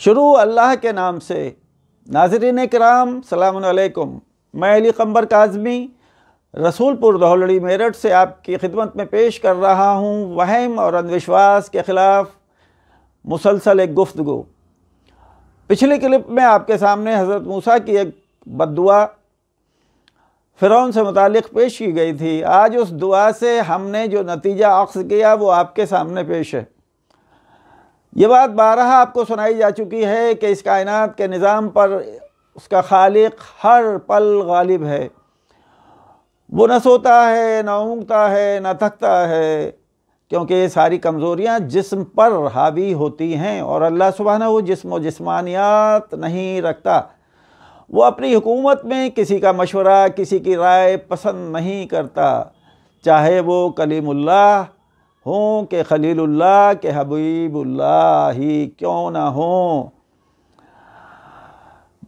शुरू अल्लाह के नाम से। नाज़रीन किराम सलामुन अलैकुम। मैं अली क़म्बर काज़मी रसूलपुर दौलड़ी मेरठ से आपकी खिदमत में पेश कर रहा हूँ वहम और अंधविश्वास के ख़िलाफ़ मुसलसल एक गुफ्तगू। पिछली क्लिप में आपके सामने हज़रत मूसा की एक बद्दुआ फ़िरौन से मुतालिक पेश की गई थी। आज उस दुआ से हमने जो नतीजा अख्ज़ किया वो आपके सामने पेश है। ये बात बारहा आपको सुनाई जा चुकी है कि इस कायनात के निज़ाम पर उसका खालिक हर पल गालिब है। वो न सोता है, न ऊँगता है, न थकता है, क्योंकि ये सारी कमज़ोरियाँ जिस्म पर हावी होती हैं और अल्लाह सुब्हानहू जिस्म व जिस्मानियात नहीं रखता। वो अपनी हुकूमत में किसी का मशवरा, किसी की राय पसंद नहीं करता, चाहे वो कलीमुल्लाह हों कि खलीलुल्लाह के हबीबुल्लाह ही क्यों ना हों।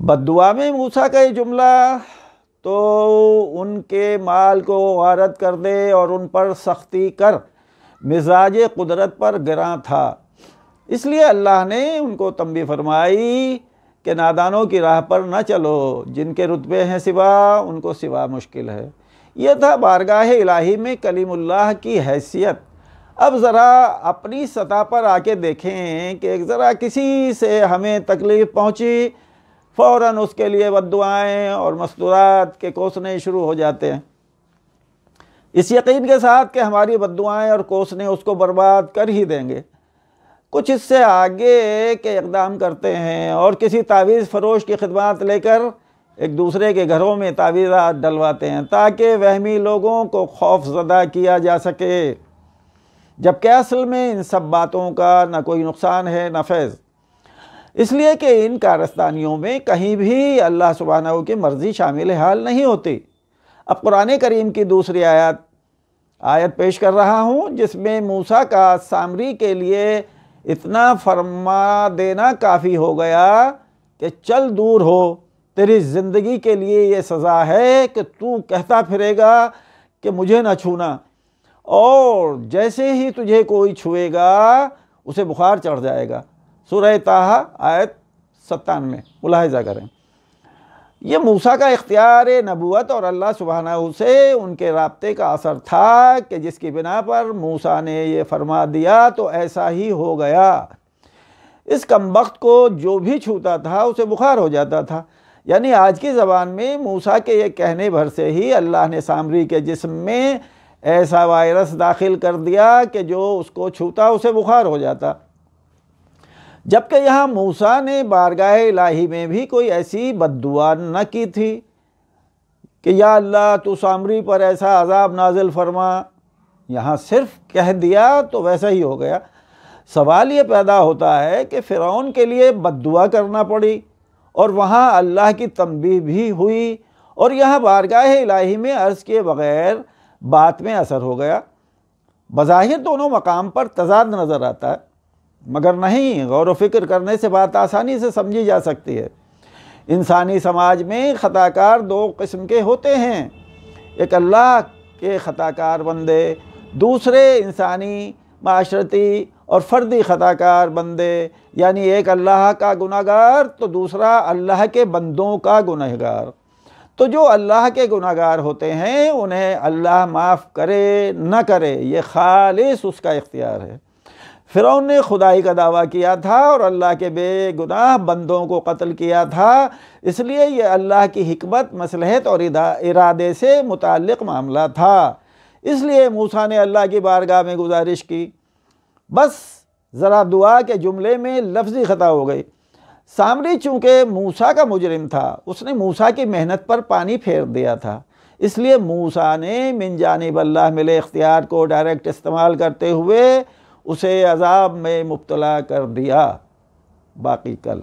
बद्दुआ में मूसा का ये जुमला तो उनके माल को गारत कर दे और उन पर सख्ती कर मिजाज कुदरत पर गिरा था। इसलिए अल्लाह ने उनको तंबीह फरमाई कि नादानों की राह पर न चलो, जिनके रुतबे हैं सिवा उनको सिवा मुश्किल है। यह था बारगाह इलाही में कलीमुल्लाह की हैसियत। अब ज़रा अपनी सतह पर आके देखें कि ज़रा किसी से हमें तकलीफ़ पहुँची, फ़ौरन उसके लिए बद्दुआएँ और मस्तूरात के कोसने शुरू हो जाते हैं, इस यकीन के साथ कि हमारी बद्दुआएँ और कोसने उसको बर्बाद कर ही देंगे। कुछ इससे आगे के इक़दाम करते हैं और किसी तावीज़ फ़रोश की खिदमत लेकर एक दूसरे के घरों में तावीज़ात डलवाते हैं ताकि वहमी लोगों को खौफज़दा किया जा सके, जबकि असल में इन सब बातों का न कोई नुकसान है न फैज़। इसलिए कि इन कारस्तानियों में कहीं भी अल्लाह सुब्हानहू की मर्ज़ी शामिल हाल नहीं होती। अब कुरान करीम की दूसरी आयत पेश कर रहा हूँ, जिसमें मूसा का सामरी के लिए इतना फरमा देना काफ़ी हो गया कि चल दूर हो, तेरी ज़िंदगी के लिए ये सज़ा है कि तू कहता फिरेगा कि मुझे न छूना, और जैसे ही तुझे कोई छुएगा उसे बुखार चढ़ जाएगा। सूरह ताहा आयत 97 मुलाहिज़ा करें। ये मूसा का इख्तियार नबूवत और अल्लाह सुब्हानहू से उनके राब्ते का असर था कि जिसकी बिना पर मूसा ने ये फरमा दिया तो ऐसा ही हो गया। इस कमबख्त को जो भी छूता था उसे बुखार हो जाता था। यानी आज की ज़बान में मूसा के ये कहने भर से ही अल्लाह ने सामरी के जिस्म में ऐसा वायरस दाखिल कर दिया कि जो उसको छूता उसे बुखार हो जाता। जबकि यहाँ मूसा ने बारगाह इलाही में भी कोई ऐसी बद्दुआ न की थी कि या अल्लाह तू सामरी पर ऐसा अज़ाब नाजिल फरमा। यहाँ सिर्फ कह दिया तो वैसा ही हो गया। सवाल ये पैदा होता है कि फ़िरौन के लिए बद्दुआ करना पड़ी और वहाँ अल्लाह की तंबीह भी हुई, और यहाँ बारगाह इलाही में अर्ज़ किए बग़ैर बात में असर हो गया। बज़ाहिर दोनों मकाम पर तज़ाद नज़र आता है, मगर नहीं, गौर व फिक्र करने से बात आसानी से समझी जा सकती है। इंसानी समाज में ख़ताकार दो किस्म के होते हैं, एक अल्लाह के ख़ताकार बंदे, दूसरे इंसानी, माशरती और फ़र्दी ख़ताकार बंदे। यानी एक अल्लाह का गुनाहगार तो दूसरा अल्लाह के बंदों का गुनहगार। तो जो अल्लाह के गुनाहगार होते हैं उन्हें अल्लाह माफ़ करे न करे ये खालिस उसका इख्तियार है। फ़िरौन ने खुदाई का दावा किया था और अल्लाह के बेगुनाह बंदों को कत्ल किया था, इसलिए ये अल्लाह की हिकमत, मसलहत और इरादे से मुताल्लिक़ मामला था। इसलिए मूसा ने अल्लाह की बारगाह में गुजारिश की, बस ज़रा दुआ के जुमले में लफ्ज़ी ख़ता हो गई। सामरी चूँकि मूसा का मुजरिम था, उसने मूसा की मेहनत पर पानी फेर दिया था, इसलिए मूसा ने मिन जानिब अल्लाह मिले इख्तियार को डायरेक्ट इस्तेमाल करते हुए उसे अज़ाब में मुब्तला कर दिया। बाकी कल।